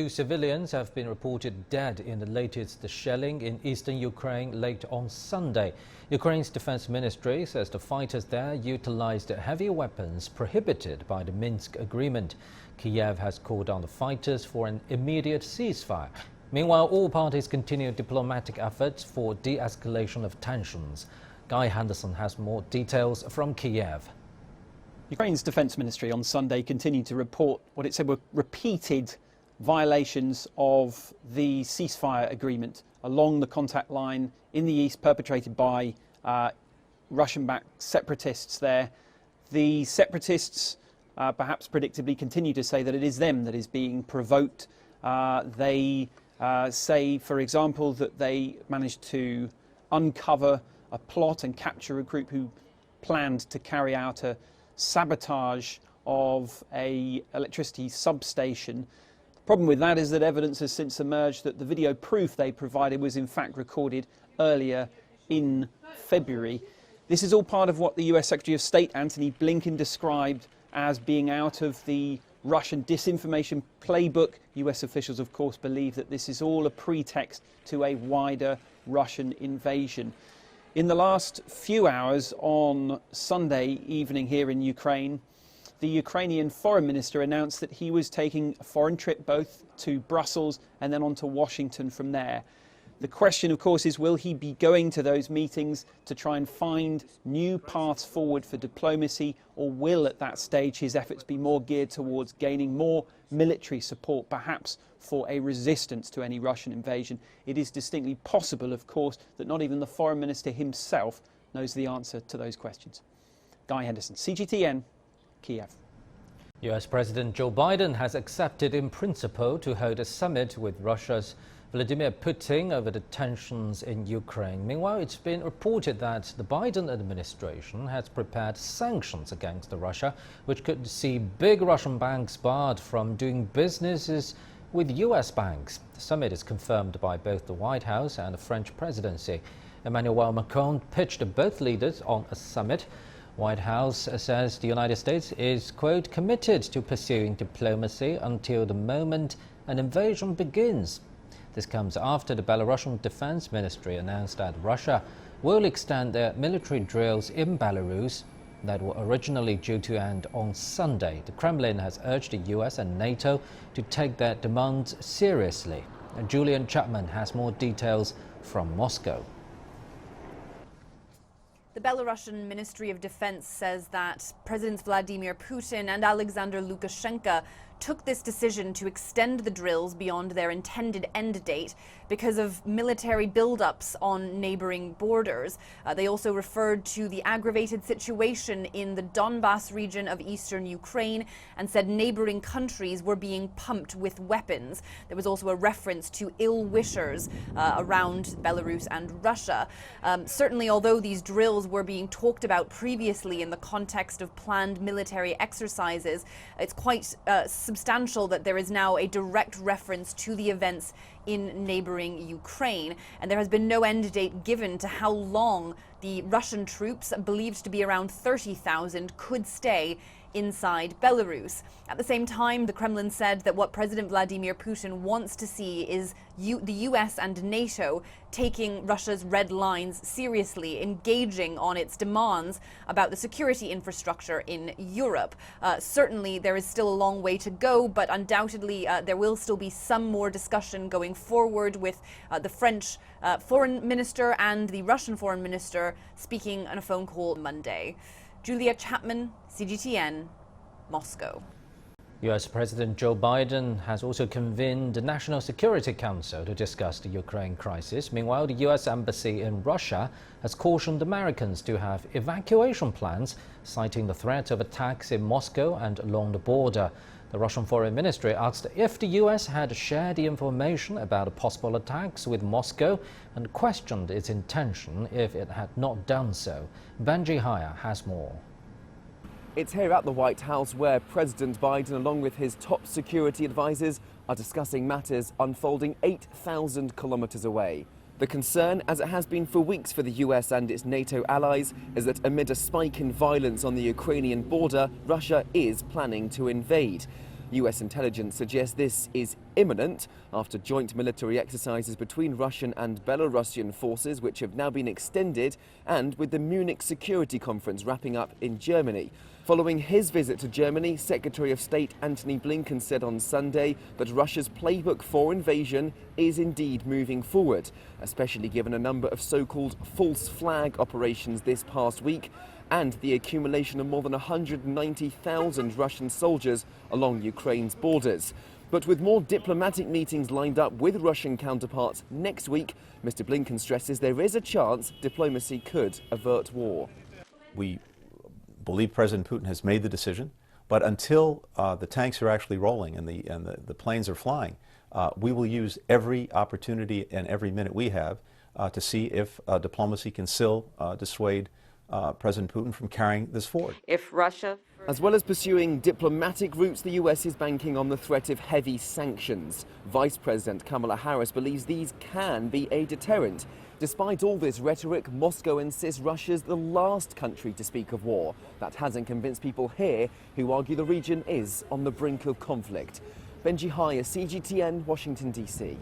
Two civilians have been reported dead in the latest shelling in eastern Ukraine late on Sunday. Ukraine's Defense Ministry says the fighters there utilized heavy weapons prohibited by the Minsk agreement. Kiev has called on the fighters for an immediate ceasefire. Meanwhile, all parties continue diplomatic efforts for de-escalation of tensions. Guy Henderson has more details from Kiev. Ukraine's Defense Ministry on Sunday continued to report what it said were repeated violations of the ceasefire agreement along the contact line in the east perpetrated by Russian-backed separatists there. The separatists, perhaps predictably, continue to say that it is them that is being provoked. They say, for example, that they managed to uncover a plot and capture a group who planned to carry out a sabotage of an electricity substation. The problem with that is that evidence has since emerged that the video proof they provided was in fact recorded earlier in February. This is all part of what the US Secretary of State Antony Blinken described as being out of the Russian disinformation playbook. US officials, of course, believe that this is all a pretext to a wider Russian invasion. In the last few hours on Sunday evening here in Ukraine, the Ukrainian foreign minister announced that he was taking a foreign trip both to Brussels and then on to Washington from there. The question, of course, is will he be going to those meetings to try and find new paths forward for diplomacy, or will at that stage his efforts be more geared towards gaining more military support, perhaps for a resistance to any Russian invasion? It is distinctly possible, of course, that not even the foreign minister himself knows the answer to those questions. Guy Henderson, CGTN, Kiev. US President Joe Biden has accepted in principle to hold a summit with Russia's Vladimir Putin over the tensions in Ukraine. Meanwhile, it's been reported that the Biden administration has prepared sanctions against Russia, which could see big Russian banks barred from doing businesses with US banks. The summit is confirmed by both the White House and the French presidency. Emmanuel Macron pitched both leaders on a summit. White House says the United States is, quote, committed to pursuing diplomacy until the moment an invasion begins. This comes after the Belarusian Defense Ministry announced that Russia will extend their military drills in Belarus that were originally due to end on Sunday. The Kremlin has urged the US and NATO to take their demands seriously. And Julian Chapman has more details from Moscow. The Belarusian Ministry of Defense says that Presidents Vladimir Putin and Alexander Lukashenko took this decision to extend the drills beyond their intended end date because of military buildups on neighboring borders. They also referred to the aggravated situation in the Donbas region of eastern Ukraine and said neighboring countries were being pumped with weapons. There was also a reference to ill-wishers around Belarus and Russia. Certainly, although these drills were being talked about previously in the context of planned military exercises, it's quite substantial that there is now a direct reference to the events in neighboring Ukraine, and there has been no end date given to how long the Russian troops, believed to be around 30,000, could stay inside Belarus. At the same time, the Kremlin said that what President Vladimir Putin wants to see is the US and NATO taking Russia's red lines seriously, engaging on its demands about the security infrastructure in Europe. Certainly, there is still a long way to go, but undoubtedly there will still be some more discussion going forward with the French foreign minister and the Russian foreign minister speaking on a phone call Monday. Julia Chapman, CGTN, Moscow. US President Joe Biden has also convened the National Security Council to discuss the Ukraine crisis. Meanwhile, the US Embassy in Russia has cautioned Americans to have evacuation plans, citing the threat of attacks in Moscow and along the border. The Russian Foreign Ministry asked if the US had shared the information about possible attacks with Moscow and questioned its intention if it had not done so. Benji Haya has more. It's here at the White House where President Biden, along with his top security advisors, are discussing matters unfolding 8,000 kilometers away. The concern, as it has been for weeks for the US and its NATO allies, is that amid a spike in violence on the Ukrainian border, Russia is planning to invade. US intelligence suggests this is imminent after joint military exercises between Russian and Belarusian forces, which have now been extended, and with the Munich Security Conference wrapping up in Germany. Following his visit to Germany, Secretary of State Antony Blinken said on Sunday that Russia's playbook for invasion is indeed moving forward, especially given a number of so-called false flag operations this past week and the accumulation of more than 190,000 Russian soldiers along Ukraine's borders. But with more diplomatic meetings lined up with Russian counterparts next week, Mr. Blinken stresses there is a chance diplomacy could avert war. We believe President Putin has made the decision, but until the tanks are actually rolling and the planes are flying, we will use every opportunity and every minute we have to see if diplomacy can still dissuade President Putin from carrying this forward. If Russia... As well as pursuing diplomatic routes, the US is banking on the threat of heavy sanctions. Vice President Kamala Harris believes these can be a deterrent. Despite all this rhetoric, Moscow insists Russia's the last country to speak of war. That hasn't convinced people here who argue the region is on the brink of conflict. Benji Haya, CGTN, Washington, D.C.